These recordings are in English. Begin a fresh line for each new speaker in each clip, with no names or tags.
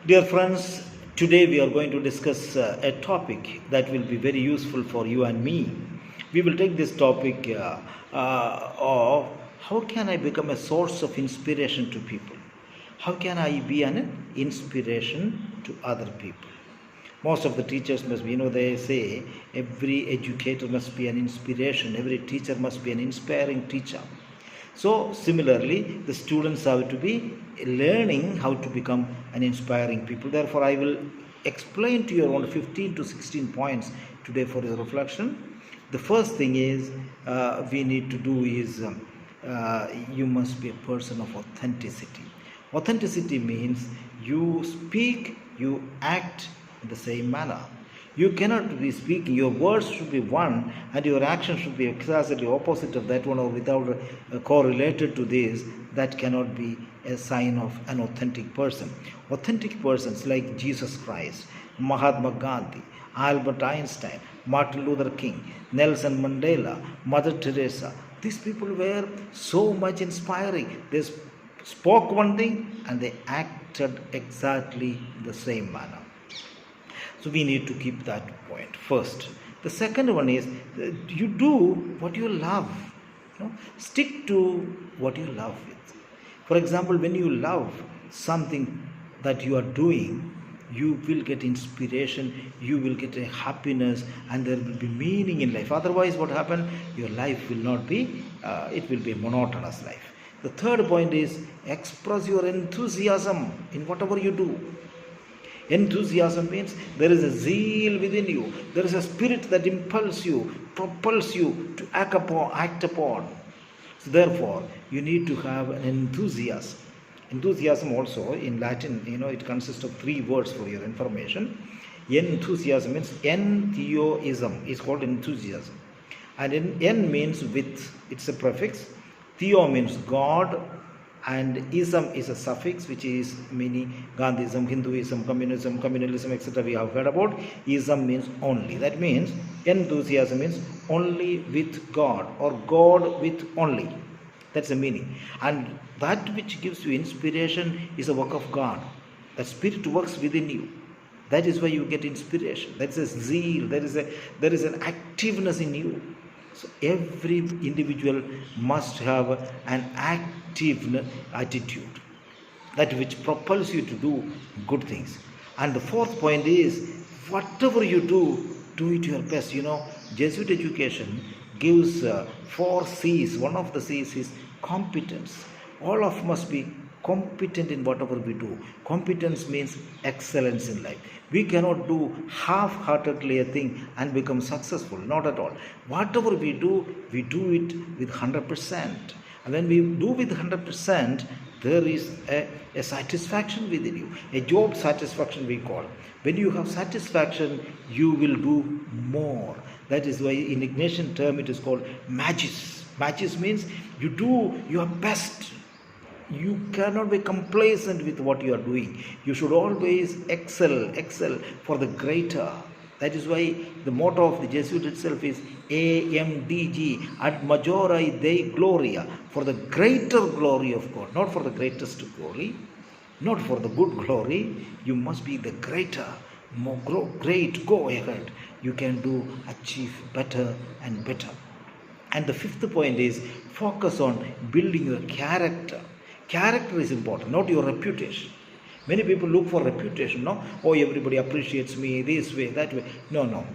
Dear friends, today we are going to discuss a topic that will be very useful for you and me. We will take this topic of how can I become a source of inspiration to people? How can I be an inspiration to other people? Most of the teachers must be, they say every educator must be an inspiration, every teacher must be an inspiring teacher. So, similarly, the students have to be learning how to become an inspiring people. Therefore, I will explain to you around 15 to 16 points today for your reflection. The first thing is we need to do is you must be a person of authenticity. Authenticity means you speak, you act in the same manner. You cannot be speaking, your words should be one and your action should be exactly opposite of that one or without correlated to this. That cannot be a sign of an authentic person. Authentic persons like Jesus Christ, Mahatma Gandhi, Albert Einstein, Martin Luther King, Nelson Mandela, Mother Teresa, these people were so much inspiring. They spoke one thing and they acted exactly the same manner. So we need to keep that point first. The second one is you do what you love. Stick to what you love with. For example, when you love something that you are doing, you will get inspiration, you will get a happiness, and there will be meaning in life. Otherwise, what happens? Your life will not be, it will be a monotonous life. The third point is express your enthusiasm in whatever you do. Enthusiasm means there is a zeal within you. There is a spirit that impels you, propels you to act upon. So therefore, you need to have an enthusiasm. Enthusiasm also in Latin, it consists of three words for your information. Enthusiasm means entheoism is called enthusiasm. And en means with, it's a prefix. Theo means God, and ism is a suffix which is meaning Gandhism, Hinduism, communism, communalism, etc. we have heard about. Ism means only. That means enthusiasm means only with God or God with only. That's the meaning. And that which gives you inspiration is a work of God. That spirit works within you. That is why you get inspiration. That's a zeal. There is an activeness in you. So every individual must have an active attitude, that which propels you to do good things. And the fourth point is whatever you do it your best. Jesuit education gives 4 C's. One of the C's is competence. All of us must be competent in whatever we do. Competence means excellence in life. We cannot do half-heartedly a thing and become successful. Not at all. Whatever we do it with 100%. And when we do with 100%, there is a satisfaction within you. A job satisfaction we call. When you have satisfaction, you will do more. That is why in Ignatian term it is called magis. Magis means you do your best. You cannot be complacent with what you are doing. You should always excel for the greater. That is why the motto of the Jesuit itself is AMDG, ad majore Dei gloria, for the greater glory of God, not for the greatest glory, not for the good glory. You must be the greater, more great, go ahead. You can achieve better and better. And the fifth point is focus on building your character. Character is important, not your reputation. Many people look for reputation, no? Oh, everybody appreciates me this way, that way. No.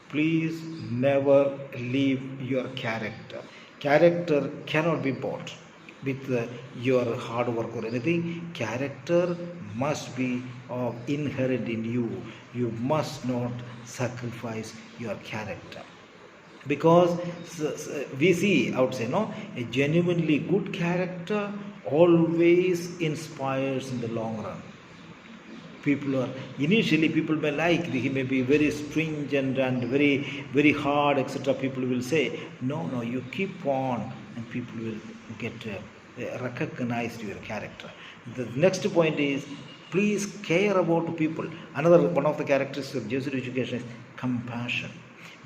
Please never leave your character. Character cannot be bought with your hard work or anything. Character must be inherent in you. You must not sacrifice your character. Because we see, I would say, a genuinely good character always inspires in the long run. Initially people may like, he may be very stringent and very, very hard, etc. People will say, no, you keep on and people will get recognized your character. The next point is, please care about people. Another one of the characteristics of Jesuit education is compassion.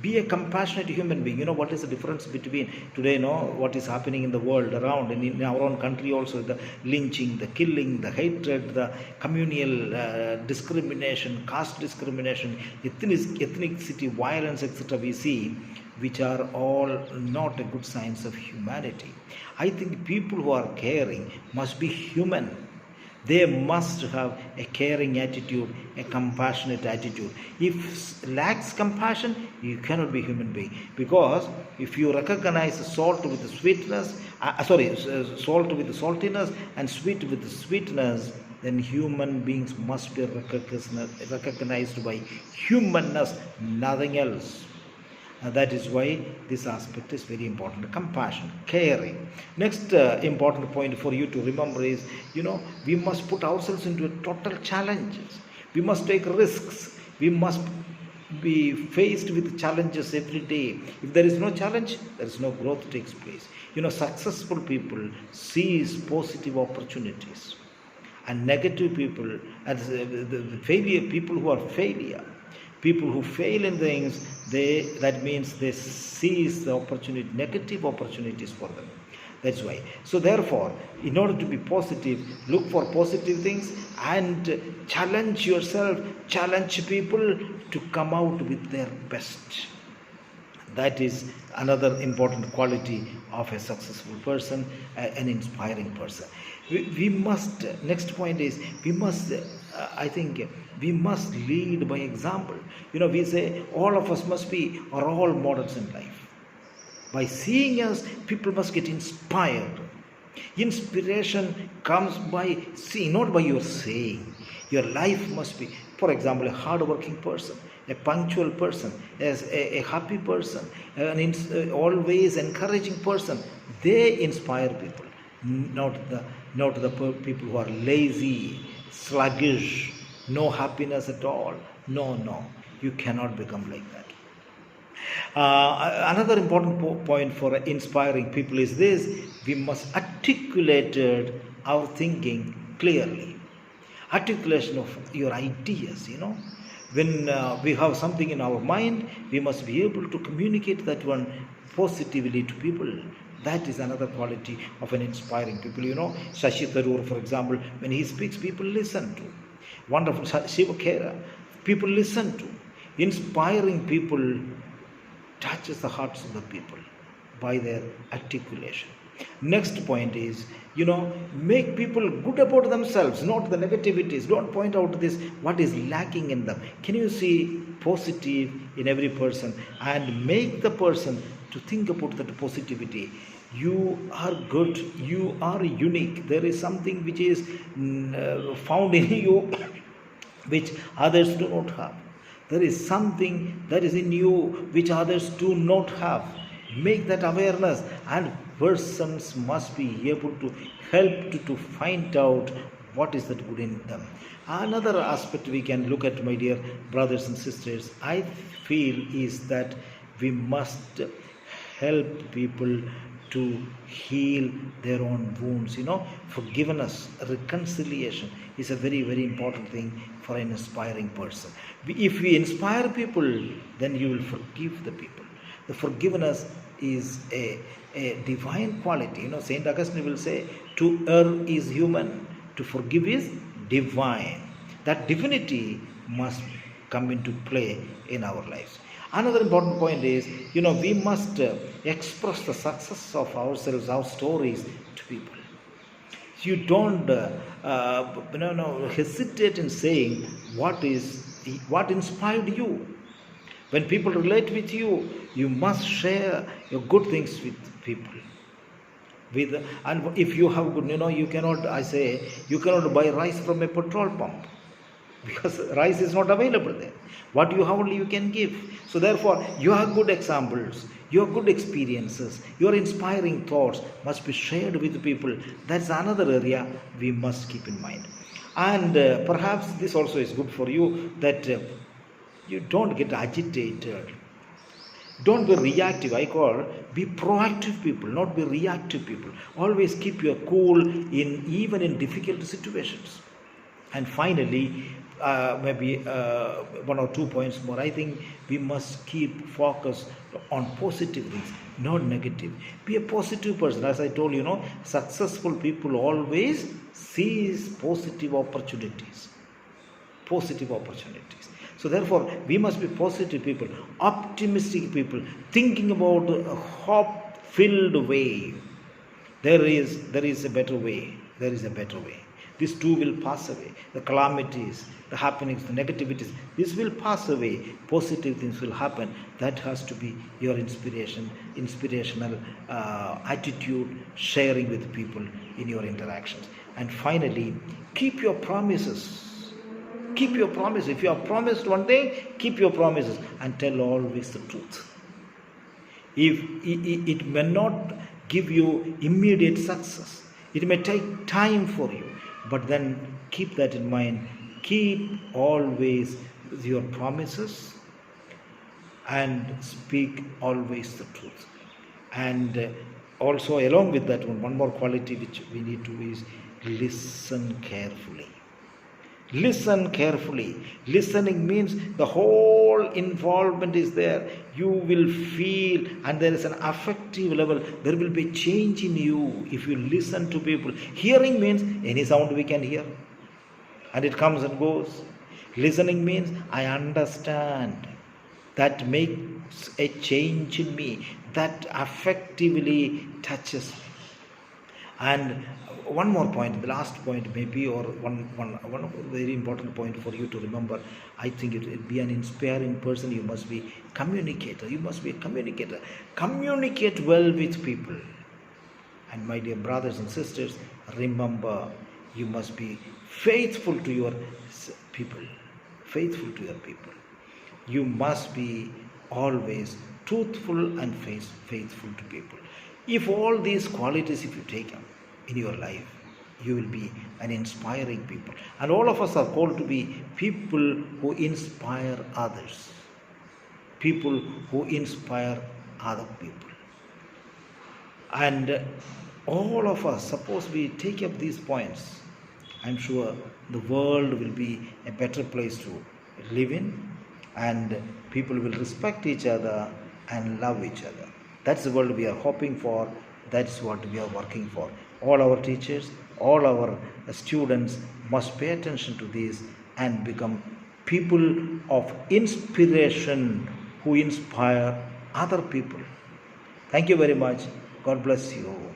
Be a compassionate human being. You know what is the difference between today, what is happening in the world around, and in our own country also, the lynching, the killing, the hatred, the communal discrimination, caste discrimination, ethnicity, violence, etc. we see, which are all not a good signs of humanity. I think people who are caring must be human. They must have a caring attitude, a compassionate attitude. If lacks compassion, you cannot be human being. Because if you recognize salt with the sweetness, salt with the saltiness and sweet with the sweetness, then human beings must be recognized by humanness, nothing else. That is why this aspect is very important. Compassion, caring. Next important point for you to remember is, we must put ourselves into a total challenges. We must take risks. We must be faced with challenges every day. If there is no challenge, there is no growth takes place. Successful people seize positive opportunities, and negative people, and the failure people who are failure. People who fail in things, that means they seize the opportunity, negative opportunities for them. That's why. So therefore, in order to be positive, look for positive things and challenge yourself, challenge people to come out with their best. That is another important quality of a successful person, an inspiring person. We must, next point is, we must, I think, we must lead by example. We say all of us must be our role models in life. By seeing us, people must get inspired. Inspiration comes by seeing, not by your saying. Your life must be, for example, a hard-working person, a punctual person, a happy person, an always encouraging person. They inspire people, not the people who are lazy, sluggish, no happiness at all. No, you cannot become like that. Another important point for inspiring people is this: we must articulate our thinking clearly. Articulation of your ideas, when we have something in our mind, we must be able to communicate that one positively to people. That is another quality of an inspiring people. Shashi Tharoor, for example, when he speaks, people listen to. Wonderful Shiva Khera, people listen to. Inspiring people touches the hearts of the people by their articulation. Next point is, make people good about themselves, not the negativities. Don't point out this, what is lacking in them. Can you see positive in every person and make the person to think about that positivity? You are good, you are unique. There is something which is found in you which others do not have. There is something that is in you which others do not have. Make that awareness, and persons must be able to help to find out what is that good in them. Another aspect we can look at, my dear brothers and sisters, I feel is that we must help people to heal their own wounds. Forgiveness, reconciliation is a very, very important thing for an inspiring person. If we inspire people, then you will forgive the people. The forgiveness is a divine quality. Saint Augustine will say, to err is human, to forgive is divine. That divinity must come into play in our lives. Another important point is, we must express the success of ourselves, our stories to people. You don't hesitate in saying what inspired you. When people relate with you, you must share your good things with people. And if you have good, you cannot buy rice from a petrol pump, because rice is not available there. What you have only you can give. So therefore, your good examples, your good experiences, your inspiring thoughts must be shared with people. That's another area we must keep in mind. And perhaps this also is good for you, that you don't get agitated. Don't be reactive. Be proactive people, not be reactive people. Always keep your cool even in difficult situations. And finally, maybe one or 2 points more. I think we must keep focus on positive things, not negative. Be a positive person. As I told you, successful people always seize positive opportunities. Positive opportunities. So therefore, we must be positive people, optimistic people, thinking about a hope-filled way. There is a better way. There is a better way. This too will pass away. The calamities, the happenings, the negativities, this will pass away. Positive things will happen. That has to be your inspirational attitude, sharing with people in your interactions. And finally, keep your promises. Keep your promises. If you have promised one thing, keep your promises and tell always the truth. If it may not give you immediate success, it may take time for you, but then keep that in mind. Keep always your promises and speak always the truth. And also, along with that, one more quality which we need to is listen carefully. Listen carefully. Listening means the whole involvement is there. You will feel, and there is an affective level. There will be change in you if you listen to people. Hearing means any sound we can hear, and it comes and goes. Listening means I understand. That makes a change in me. That affectively touches me. And one more point, the last point maybe, or one very important point for you to remember. I think it will be an inspiring person. You must be communicator. You must be a communicator. Communicate well with people. And my dear brothers and sisters, remember, you must be faithful to your people. Faithful to your people. You must be always truthful and faithful to people. If all these qualities, if you take them in your life, you will be an inspiring people. And all of us are called to be people who inspire others. People who inspire other people. And all of us, suppose we take up these points, I'm sure the world will be a better place to live in, and people will respect each other and love each other. That's the world we are hoping for. That's what we are working for. All our teachers, all our students must pay attention to this and become people of inspiration who inspire other people. Thank you very much. God bless you.